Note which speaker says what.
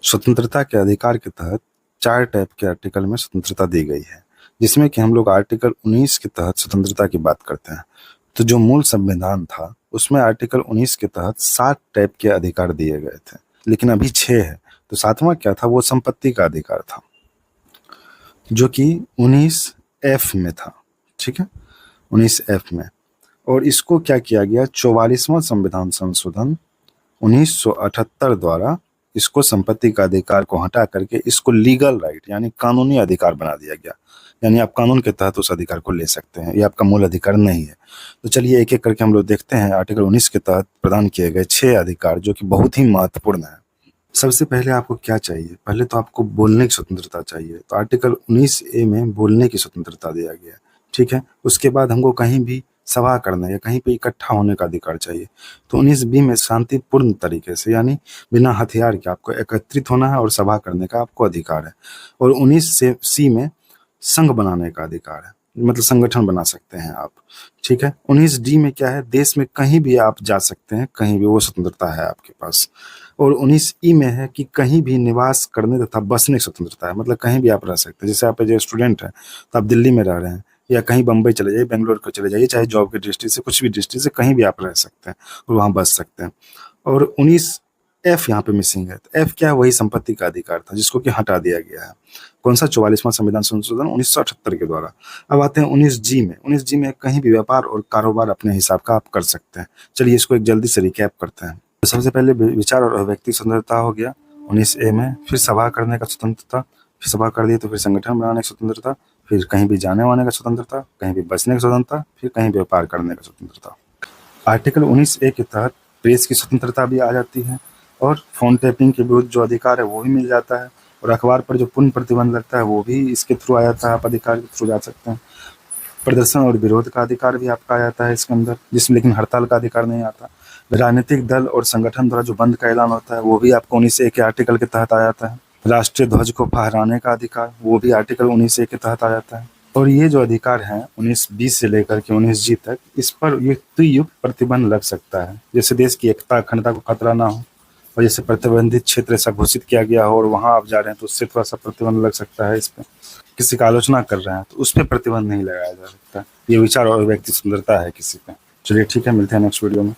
Speaker 1: स्वतंत्रता के अधिकार के तहत 4 टाइप के आर्टिकल में स्वतंत्रता दी गई है, जिसमें कि हम लोग आर्टिकल 19 के तहत स्वतंत्रता की बात करते हैं। तो जो मूल संविधान था उसमें आर्टिकल 19 के तहत 7 टाइप के अधिकार दिए गए थे, लेकिन अभी 6 है। तो 7वां क्या था? वो संपत्ति का अधिकार था, जो कि 19F में था। ठीक है, 19F में। और इसको क्या किया गया? 44वां संविधान संशोधन 1978 द्वारा इसको संपत्ति का अधिकार को हटा करके इसको लीगल राइट यानी कानूनी अधिकार बना दिया गया। यानी आप कानून के तहत उस अधिकार को ले सकते हैं, ये आपका मूल अधिकार नहीं है। तो चलिए एक एक करके हम लोग देखते हैं आर्टिकल 19 के तहत प्रदान किए गए 6 अधिकार, जो कि बहुत ही महत्वपूर्ण है। सबसे पहले आपको क्या चाहिए? पहले तो आपको बोलने की स्वतंत्रता चाहिए। तो आर्टिकल 19A में बोलने की स्वतंत्रता दिया गया है। ठीक है, उसके बाद हमको कहीं भी सभा करने या कहीं पे इकट्ठा होने का अधिकार चाहिए। तो 19B में शांतिपूर्ण तरीके से यानी बिना हथियार के आपको एकत्रित होना है और सभा करने का आपको अधिकार है। और 19C में संघ बनाने का अधिकार है, मतलब संगठन बना सकते हैं आप। ठीक है, 19D में क्या है? देश में कहीं भी आप जा सकते हैं, कहीं भी, वो स्वतंत्रता है आपके पास। और 19E में है कि कहीं भी निवास करने तथा बसने की स्वतंत्रता है, मतलब कहीं भी आप रह सकते हैं। जैसे आप जो स्टूडेंट हैं तो आप दिल्ली में रह रहे हैं या कहीं बम्बई चले जाइए, बेंगलोर को चले जाइए, चाहे जॉब की दृष्टि से, कुछ भी दृष्टि से कहीं भी आप रह सकते हैं और वहाँ बस सकते हैं। और 19F यहाँ पे मिसिंग है। तो F क्या है? वही संपत्ति का अधिकार था, जिसको कि हटा दिया गया है। कौन सा? 44वां संविधान संशोधन 1978 के द्वारा। अब आते हैं 19G में। 19G में कहीं भी व्यापार और कारोबार अपने हिसाब का आप कर सकते हैं। चलिए इसको एक जल्दी से रिकैप करते हैं। तो सबसे पहले विचार और अभिव्यक्ति स्वतंत्रता हो गया 19A में, फिर सभा करने का स्वतंत्रता, फिर सभा कर दी तो फिर संगठन बनाने की स्वतंत्रता, फिर कहीं भी जाने वाने का स्वतंत्रता, कहीं भी बसने की स्वतंत्रता, फिर कहीं व्यापार करने का स्वतंत्रता। आर्टिकल 19A के तहत प्रेस की स्वतंत्रता भी आ जाती है और फोन टैपिंग के विरुद्ध जो अधिकार है वो भी मिल जाता है। और अखबार पर जो पूर्ण प्रतिबंध लगता है वो भी इसके थ्रू आ जाता है, आप अधिकार के थ्रू जा सकते हैं। प्रदर्शन और विरोध का अधिकार भी आपका आ जाता है इसके अंदर, जिसमें लेकिन हड़ताल का अधिकार नहीं आता। राजनीतिक दल और संगठन द्वारा जो बंद का ऐलान होता है वो भी आपको 19A के आर्टिकल के तहत आ जाता है। राष्ट्रीय ध्वज को फहराने का अधिकार वो भी आर्टिकल 19A के तहत आ जाता है। और ये जो अधिकार हैं 19B से लेकर के 19G तक, इस पर युक्त प्रतिबंध लग सकता है। जैसे देश की एकता अखंडता को खतरा ना हो, और जैसे प्रतिबंधित क्षेत्र ऐसा घोषित किया गया हो और वहां आप जा रहे हैं तो उससे थोड़ा सा प्रतिबंध लग सकता है। इस पर किसी का आलोचना कर रहे हैं तो उस पर प्रतिबंध नहीं लगाया जा सकता। ये विचार और व्यक्ति सुंदरता है किसी पे। चलिए ठीक है, मिलते हैं नेक्स्ट वीडियो में।